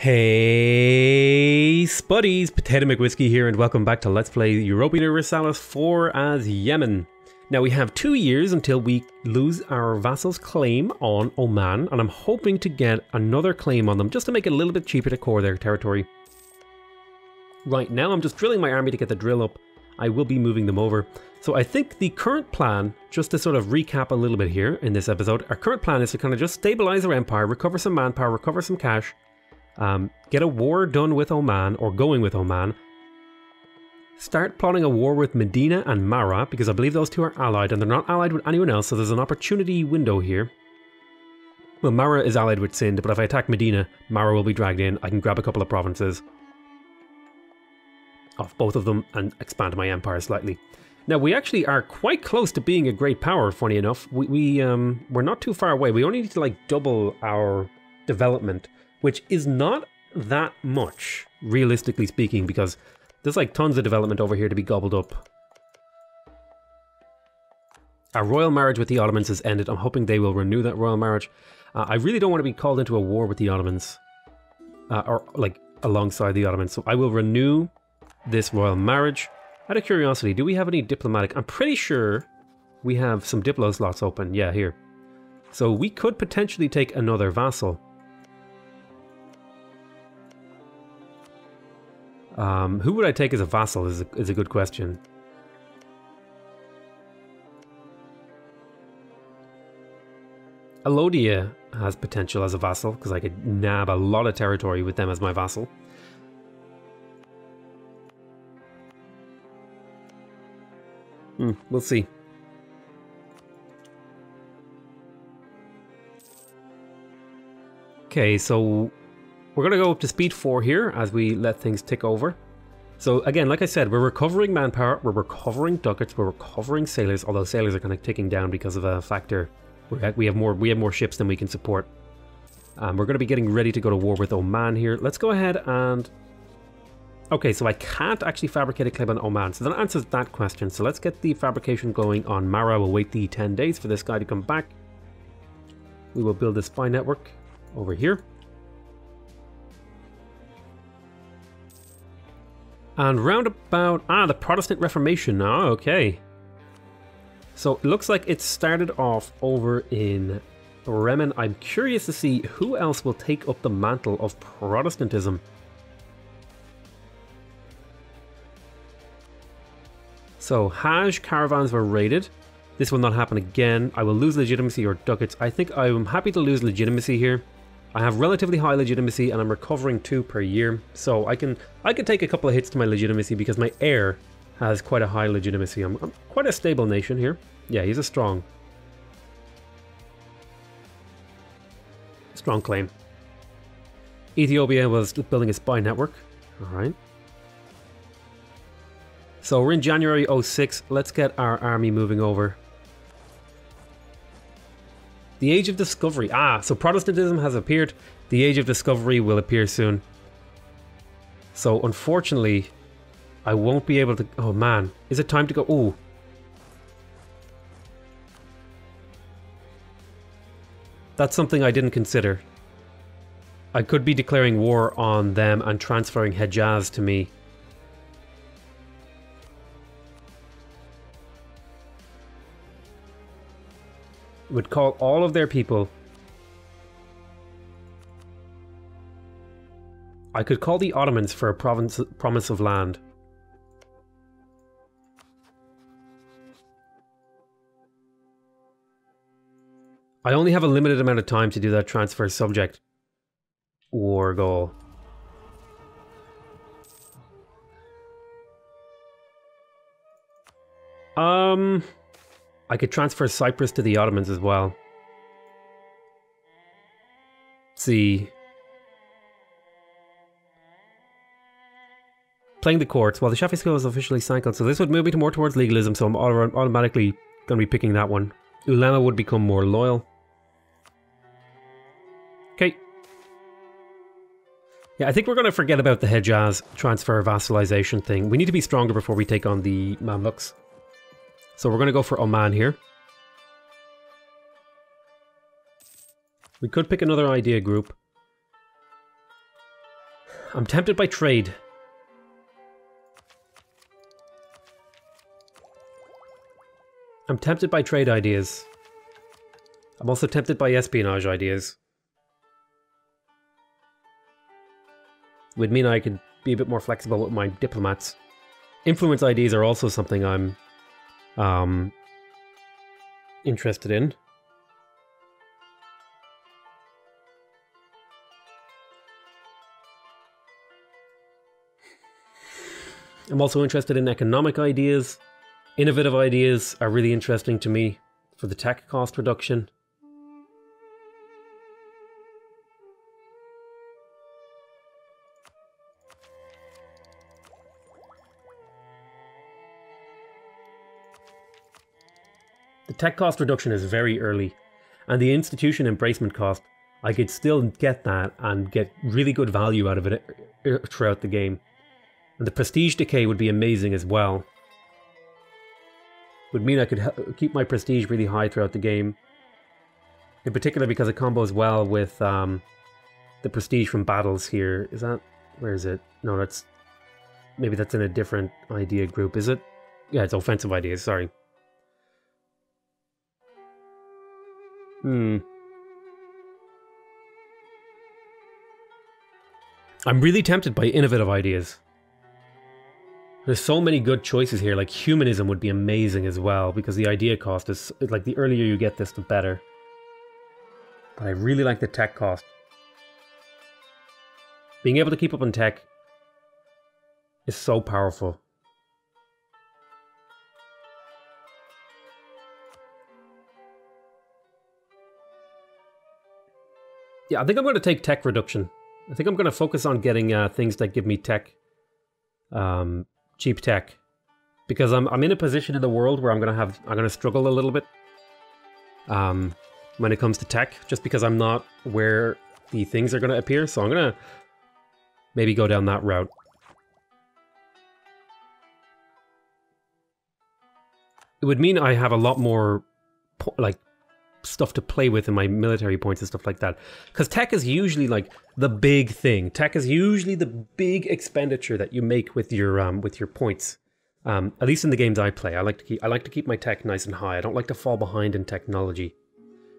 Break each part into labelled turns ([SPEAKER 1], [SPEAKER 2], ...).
[SPEAKER 1] Hey spuddies, PotatoMcWhiskey here and welcome back to Let's Play Europa Universalis 4 as Yemen. Now we have 2 years until we lose our vassal's claim on Oman, and I'm hoping to get another claim on them just to make it a little bit cheaper to core their territory. Right now I'm just drilling my army to get the drill up. I will be moving them over. So I think the current plan, just to sort of recap a little bit here in this episode, our current plan is to kind of just stabilize our empire, recover some manpower, recover some cash, get a war done with Oman, or going with Oman. Start plotting a war with Medina and Mara, because I believe those two are allied, and they're not allied with anyone else, so there's an opportunity window here. Well, Mara is allied with Sind, but if I attack Medina, Mara will be dragged in. I can grab a couple of provinces off both of them and expand my empire slightly. Now, we actually are quite close to being a great power, funny enough. We're not too far away. We only need to, like, double our development, which is not that much, realistically speaking, because there's like tons of development over here to be gobbled up. Our royal marriage with the Ottomans has ended. I'm hoping they will renew that royal marriage. I really don't want to be called into a war with the Ottomans, or like alongside the Ottomans, so I will renew this royal marriage. Out of curiosity, do we have any diplomatic? I'm pretty sure we have some diplo slots open. Yeah, here. So we could potentially take another vassal. Who would I take as a vassal is a good question. Alodia has potential as a vassal, because I could nab a lot of territory with them as my vassal. We'll see. Okay, so we're going to go up to speed 4 here as we let things tick over. So again, like I said, we're recovering manpower, we're recovering ducats, we're recovering sailors, although sailors are kind of ticking down because of a factor. We have more ships than we can support. We're going to be getting ready to go to war with Oman here. Let's go ahead and... Okay, so I can't actually fabricate a claim on Oman, so that answers that question. So let's get the fabrication going on Mara. We'll wait the 10 days for this guy to come back. We will build a spy network over here. And round about... the Protestant Reformation. Oh, okay. So it looks like it started off over in Yemen. I'm curious to see who else will take up the mantle of Protestantism. So Hajj caravans were raided. This will not happen again. I will lose legitimacy or ducats. I think I'm happy to lose legitimacy here. I have relatively high legitimacy and I'm recovering 2 per year. So I can take a couple of hits to my legitimacy because my heir has quite a high legitimacy. I'm quite a stable nation here. Yeah, he's a strong claim. Ethiopia was building a spy network. Alright. So we're in January 06. Let's get our army moving over. The Age of Discovery. So Protestantism has appeared. The Age of Discovery will appear soon. So unfortunately, I won't be able to... Oh man, is it time to go? Ooh. That's something I didn't consider. I could be declaring war on them and transferring Hejaz to me. Would call all of their people. I could call the Ottomans for a promise of land. I only have a limited amount of time to do that transfer subject. War goal. I could transfer Cyprus to the Ottomans as well. Let's see. Playing the courts. Well, the Shafi school is officially cycled, so this would move me more towards legalism, so I'm automatically going to be picking that one. Ulema would become more loyal. Okay. Yeah, I think we're going to forget about the Hejaz transfer vassalization thing. We need to be stronger before we take on the Mamluks. So we're going to go for Oman here. We could pick another idea group. I'm tempted by trade. I'm tempted by trade ideas. I'm also tempted by espionage ideas. Would mean I could be a bit more flexible with my diplomats. Influence ideas are also something I'm interested in. I'm also interested in economic ideas. Innovative ideas are really interesting to me for the tech cost reduction. The tech cost reduction is very early, and the institution embracement cost, I could still get that and get really good value out of it throughout the game. And the prestige decay would be amazing as well. Would mean I could keep my prestige really high throughout the game. In particular because it combos well with the prestige from battles here. Is that... where is it? No, that's... maybe that's in a different idea group, is it? Yeah, it's offensive ideas, sorry. I'm really tempted by innovative ideas. There's so many good choices here, like humanism would be amazing as well, because the idea cost is, like, the earlier you get this, the better. But I really like the tech cost. Being able to keep up on tech is so powerful. Yeah, I think I'm going to take tech reduction. I think I'm going to focus on getting things that give me tech, cheap tech, because I'm in a position in the world where I'm going to struggle a little bit when it comes to tech, just because I'm not where the things are going to appear. So I'm going to maybe go down that route. It would mean I have a lot more like stuff to play with in my military points and stuff like that, because tech is usually like the big thing. Tech is usually the big expenditure that you make with your points. At least in the games I play, I like to keep my tech nice and high. I don't like to fall behind in technology.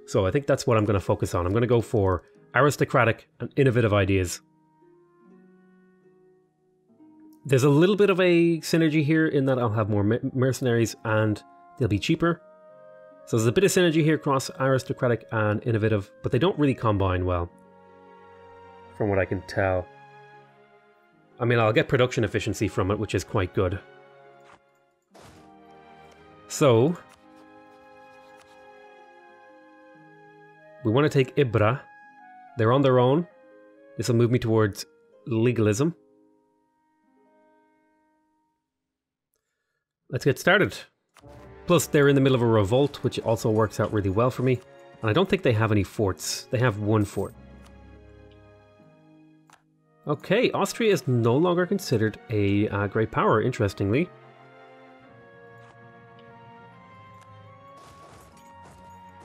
[SPEAKER 1] So I think that's what I'm going to focus on. I'm going to go for aristocratic and innovative ideas. There's a little bit of a synergy here in that I'll have more mercenaries and they'll be cheaper. So there's a bit of synergy here across aristocratic and innovative, but they don't really combine well, from what I can tell. I mean, I'll get production efficiency from it, which is quite good. So we want to take Ibra. They're on their own. This will move me towards legalism. Let's get started. Plus, they're in the middle of a revolt, which also works out really well for me. And I don't think they have any forts. They have one fort. Okay, Austria is no longer considered a great power, interestingly.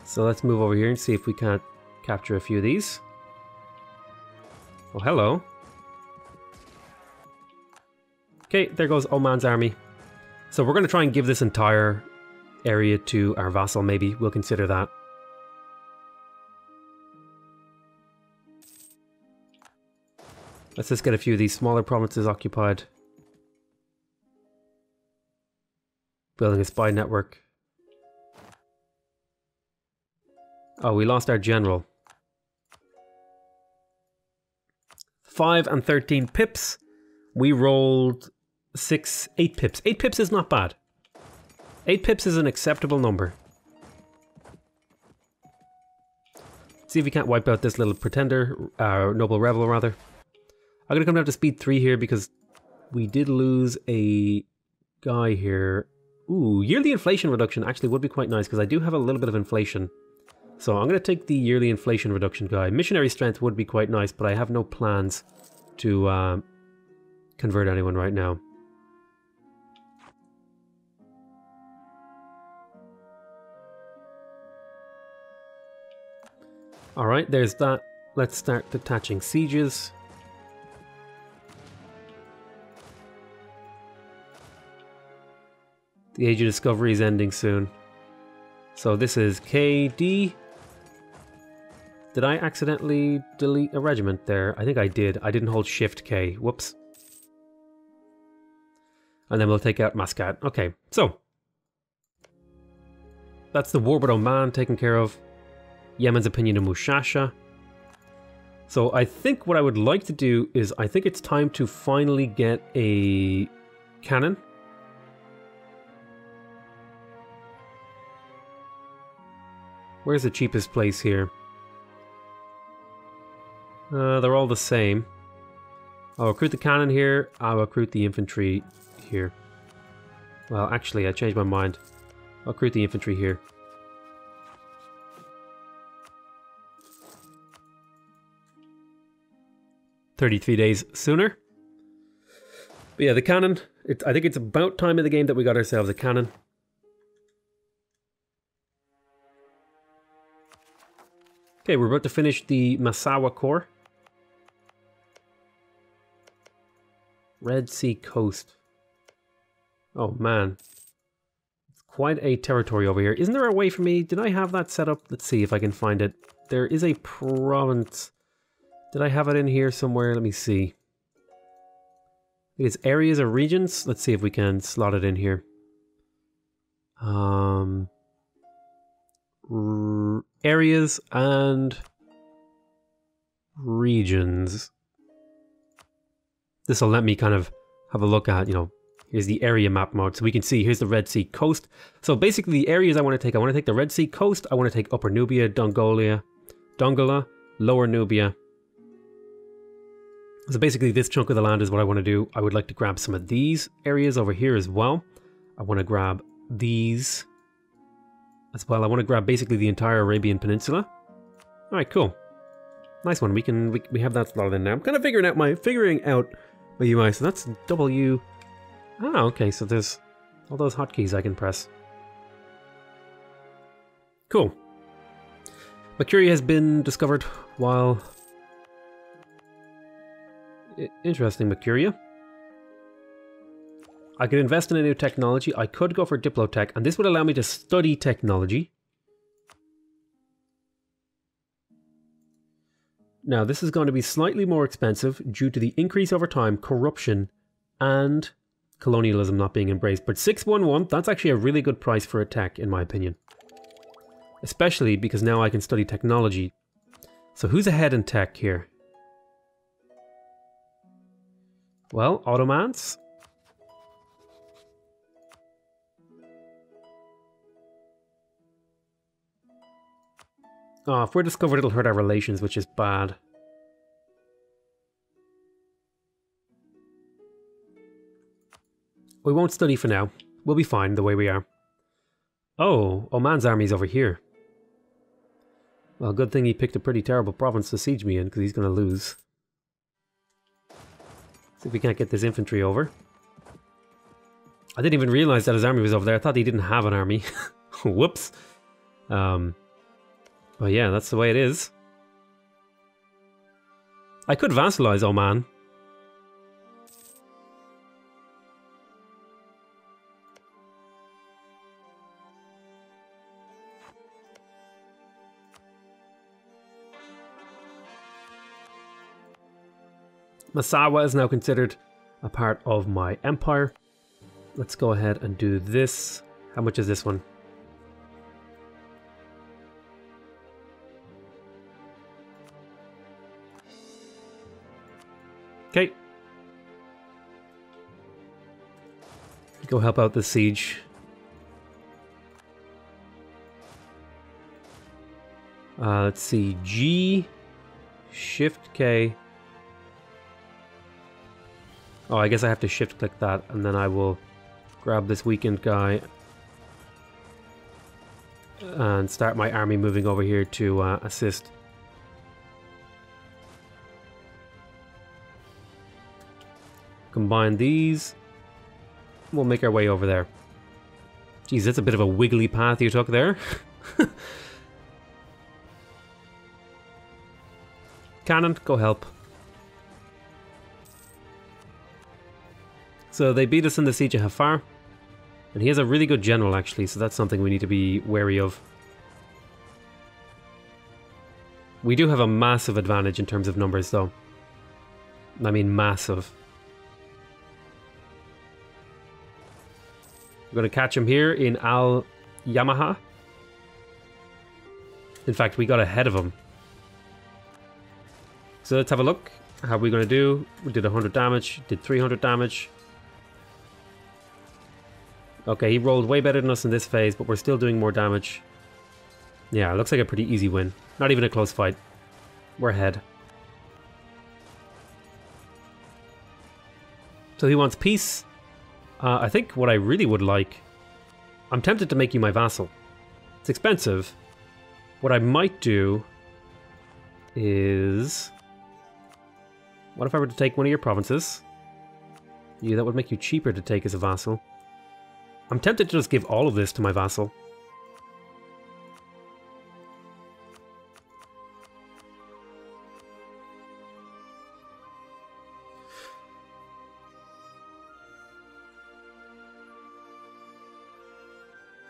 [SPEAKER 1] So let's move over here and see if we can't capture a few of these. Oh, hello. Okay, there goes Oman's army. So we're going to try and give this entire area to our vassal, maybe. We'll consider that. Let's just get a few of these smaller provinces occupied. Building a spy network. Oh, we lost our general. 5 and 13 pips. We rolled 8 pips. 8 pips is not bad. 8 pips is an acceptable number. See if we can't wipe out this little pretender, noble rebel rather. I'm gonna come down to speed 3 here because we did lose a guy here. Ooh, yearly inflation reduction actually would be quite nice because I do have a little bit of inflation. So I'm gonna take the yearly inflation reduction guy. Missionary strength would be quite nice, but I have no plans to convert anyone right now. Alright, there's that. Let's start detaching sieges. The Age of Discovery is ending soon. So this is KD. Did I accidentally delete a regiment there? I think I did. I didn't hold Shift K. Whoops. And then we'll take out Muscat. Okay, so. That's the war with Oman taken care of. Yemen's opinion of Mushasha. So I think what I would like to do is, I think it's time to finally get a cannon. Where's the cheapest place here? They're all the same. I'll recruit the cannon here. I'll recruit the infantry here. Well, actually, I changed my mind. I'll recruit the infantry here. "33 days sooner." But yeah, the cannon. I think it's about time in the game that we got ourselves a cannon. Okay, we're about to finish the Massawa Corps. Red Sea coast. Oh man. It's quite a territory over here. Isn't there a way for me? Did I have that set up? Let's see if I can find it. There is a province. Did I have it in here somewhere? Let me see. It's areas or regions. Let's see if we can slot it in here. Areas and regions. This will let me kind of have a look at, you know, here's the area map mode. So we can see, here's the Red Sea coast. So basically the areas I want to take the Red Sea coast. I want to take Upper Nubia, Dongola, Lower Nubia. So basically this chunk of the land is what I want to do. I would like to grab some of these areas over here as well. I want to grab these as well. I want to grab basically the entire Arabian Peninsula. All right, cool. Nice one. We have that slotted in now. I'm kind of figuring out my UI. So that's W. Ah, okay. So there's all those hotkeys I can press. Cool. Mercury has been discovered while... Interesting, Mercuria. I could invest in a new technology. I could go for Diplotech, and this would allow me to study technology. Now, this is going to be slightly more expensive due to the increase over time, corruption, and colonialism not being embraced. But 611, that's actually a really good price for a tech, in my opinion. Especially because now I can study technology. So who's ahead in tech here? Well, Ottomans. Oh, if we're discovered, it'll hurt our relations, which is bad. We won't study for now. We'll be fine the way we are. Oh, Oman's army's over here. Well, good thing he picked a pretty terrible province to siege me in, because he's going to lose. See if we can't get this infantry over. I didn't even realize that his army was over there. I thought he didn't have an army. Whoops. But yeah, that's the way it is. I could vassalize Oman. Massawa is now considered a part of my empire. Let's go ahead and do this. How much is this one? Okay. Go help out the siege. Let's see. G, Shift K. Oh, I guess I have to shift click that, and then I will grab this weakened guy and start my army moving over here to assist. Combine these. We'll make our way over there. Geez, that's a bit of a wiggly path you took there. Cannon, go help. So they beat us in the siege of Hafar. And he has a really good general, actually, so that's something we need to be wary of. We do have a massive advantage in terms of numbers, though. I mean, massive. We're going to catch him here in Al Yamaha. In fact, we got ahead of him. So let's have a look. How are we going to do? We did 100 damage, did 300 damage. Okay, he rolled way better than us in this phase, but we're still doing more damage. Yeah, it looks like a pretty easy win. Not even a close fight. We're ahead. So he wants peace. I think what I really would like... I'm tempted to make you my vassal. It's expensive. What I might do is... What if I were to take one of your provinces? Yeah, that would make you cheaper to take as a vassal. I'm tempted to just give all of this to my vassal.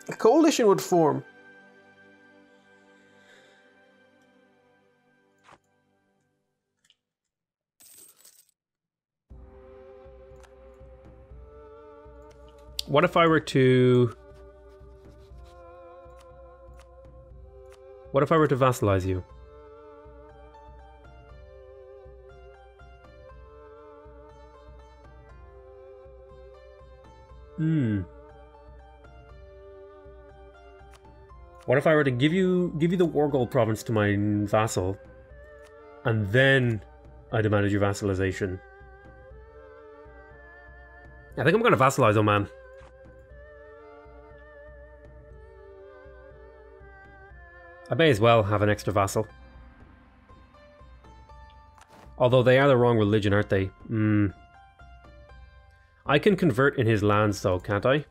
[SPEAKER 1] A coalition would form. What if I were to... What if I were to vassalize you? What if I were to give you the War Gold province to my vassal, and then I demanded your vassalization? I think I'm going to vassalize Oman. I may as well have an extra vassal. Although they are the wrong religion, aren't they? I can convert in his lands though, can't I?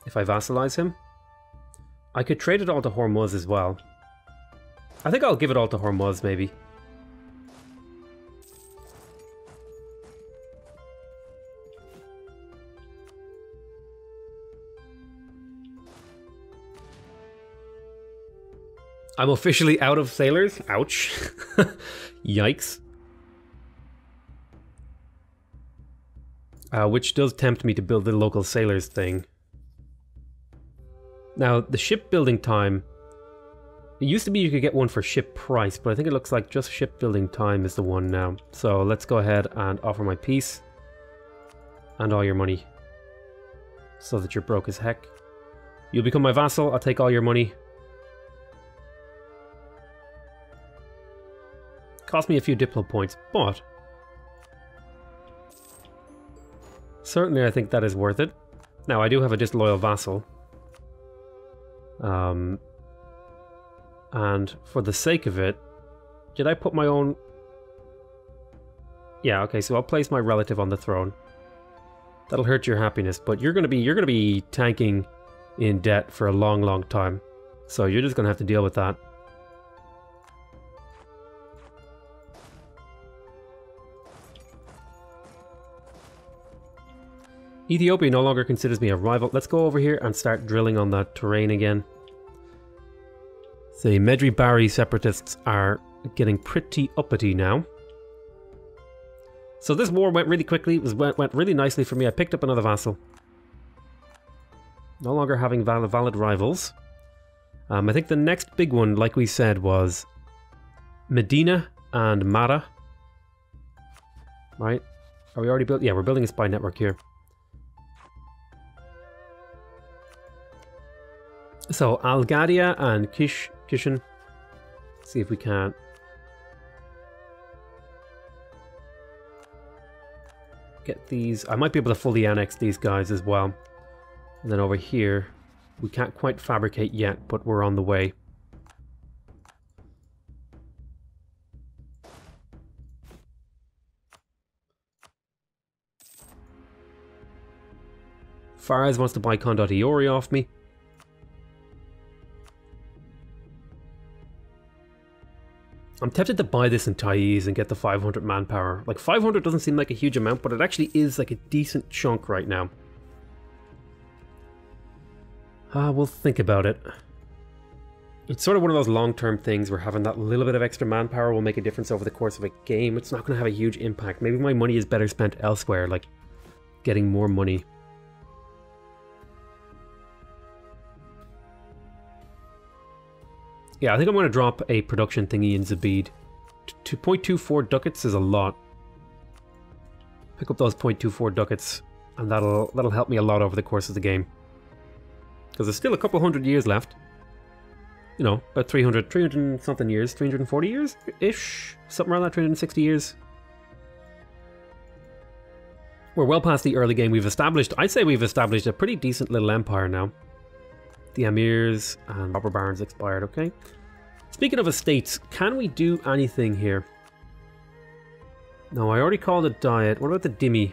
[SPEAKER 1] If I vassalize him. I could trade it all to Hormuz as well. I think I'll give it all to Hormuz, maybe. I'm officially out of sailors. Ouch. Yikes. Which does tempt me to build the local sailors thing. Now, the shipbuilding time... It used to be you could get one for ship price, but I think it looks like just shipbuilding time is the one now. So let's go ahead and offer my peace. And all your money. So that you're broke as heck. You'll become my vassal, I'll take all your money. Cost me a few diplo points, but... certainly I think that is worth it. Now, I do have a disloyal vassal. And for the sake of it, did I put my own... Yeah, okay, so I'll place my relative on the throne. That'll hurt your happiness, but you're gonna be tanking in debt for a long, long time. So you're just gonna have to deal with that. Ethiopia no longer considers me a rival. Let's go over here and start drilling on that terrain again. The Medri Bari separatists are getting pretty uppity now. So this war went really quickly. It went really nicely for me. I picked up another vassal. No longer having valid rivals. I think the next big one, like we said, was Medina and Mara. Right? Are we already built? Yeah, we're building a spy network here. So, Al-Gadia and Kishan. See if we can. Get these. I might be able to fully annex these guys as well. And then over here, we can't quite fabricate yet, but we're on the way. Faraz wants to buy Condottiori off me. I'm tempted to buy this in Thais and get the 500 manpower. Like, 500 doesn't seem like a huge amount, but it actually is like a decent chunk right now. We'll think about it. It's sort of one of those long-term things where having that little bit of extra manpower will make a difference over the course of a game. It's not going to have a huge impact. Maybe my money is better spent elsewhere, like getting more money. Yeah, I think I'm going to drop a production thingy in Zabid. 2.24 ducats is a lot. Pick up those 0.24 ducats, and that'll help me a lot over the course of the game. Because there's still a couple hundred years left. You know, about 300 something years, 340 years-ish? Something around that, 360 years. We're well past the early game. I'd say we've established a pretty decent little empire now. The emirs and robber barons expired, okay. Speaking of estates, can we do anything here? No, I already called it diet. What about the dhimmi?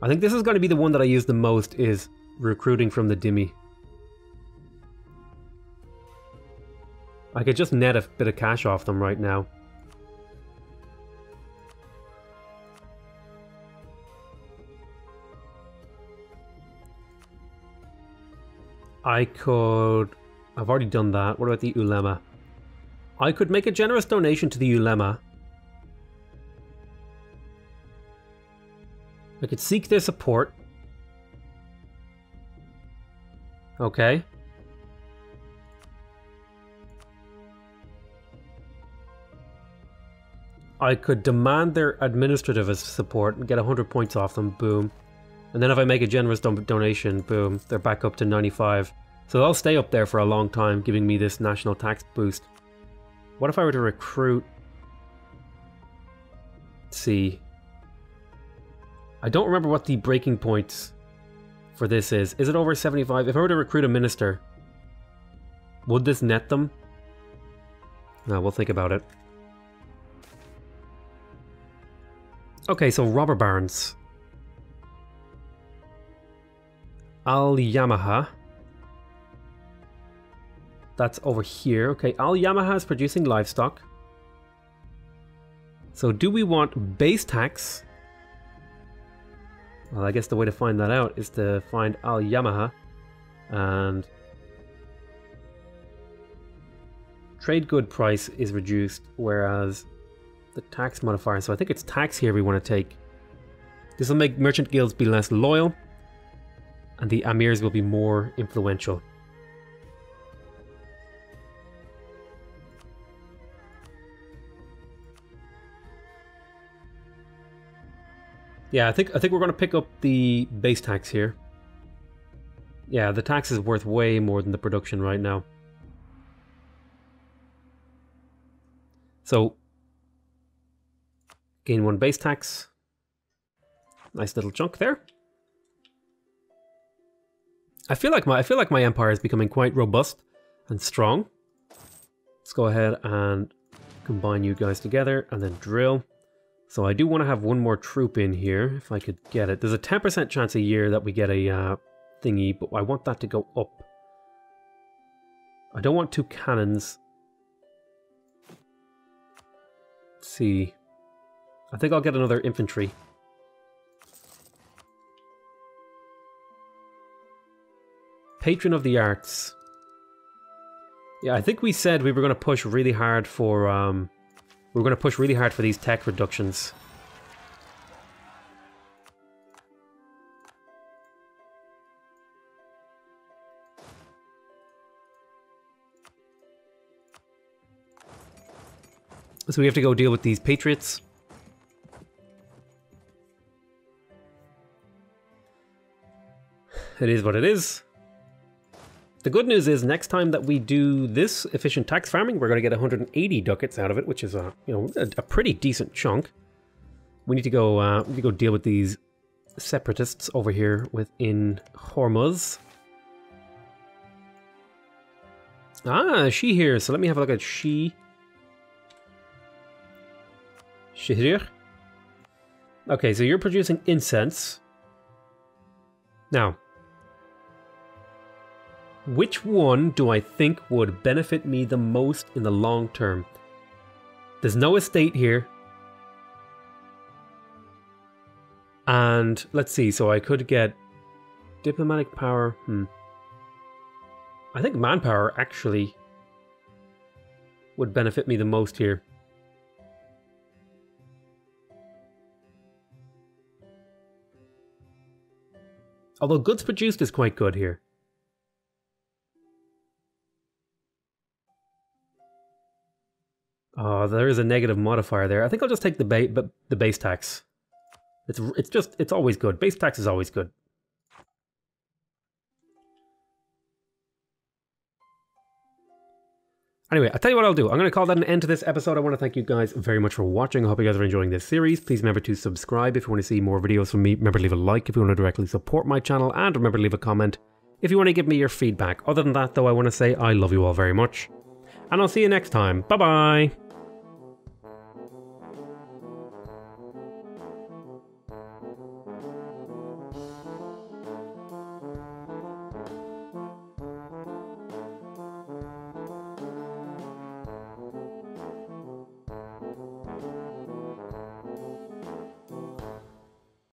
[SPEAKER 1] I think this is going to be the one that I use the most, is recruiting from the dhimmi. I could just net a bit of cash off them right now. I've already done that. What about the ulema? I could make a generous donation to the ulema. I could seek their support. Okay. I could demand their administrative support and get 100 points off them, boom. And then if I make a generous donation, boom, they're back up to 95. So they'll stay up there for a long time, giving me this national tax boost. What if I were to recruit? Let's see. I don't remember what the breaking points for this is. Is it over 75? If I were to recruit a minister, would this net them? No, we'll think about it. Okay, so robber barons. Al-Yamaha. That's over here. Okay, Al-Yamaha is producing livestock. So do we want base tax? Well, I guess the way to find that out is to find Al-Yamaha and trade good price is reduced, whereas the tax modifier, so I think it's tax here we want to take. This will make merchant guilds be less loyal and the emirs will be more influential. Yeah, I think we're going to pick up the base tax here. Yeah, the tax is worth way more than the production right now. So gain 1 base tax. Nice little chunk there. I feel like my empire is becoming quite robust and strong. Let's go ahead and combine you guys together and then drill. So I do want to have one more troop in here, if I could get it. There's a 10% chance a year that we get a thingy, but I want that to go up. I don't want 2 cannons. Let's see. I think I'll get another infantry. Patron of the arts. Yeah, I think we said we were going to push really hard for these tech reductions. So we have to go deal with these patriots. It is what it is. The good news is next time that we do this efficient tax farming, we're going to get 180 ducats out of it, which is a pretty decent chunk. We need to go deal with these separatists over here within Hormuz. Ah, she here. So let me have a look at she. Shihrir. Okay, so you're producing incense. Now, Which one do I think would benefit me the most in the long term? There's no estate here. And let's see, so I could get diplomatic power. I think manpower actually would benefit me the most here. Although goods produced is quite good here. Oh, there is a negative modifier there. I think I'll just take the base tax. It's always good. Base tax is always good. Anyway, I'll tell you what I'll do. I'm going to call that an end to this episode. I want to thank you guys very much for watching. I hope you guys are enjoying this series. Please remember to subscribe if you want to see more videos from me. Remember to leave a like if you want to directly support my channel. And remember to leave a comment if you want to give me your feedback. Other than that, though, I want to say I love you all very much. And I'll see you next time. Bye-bye.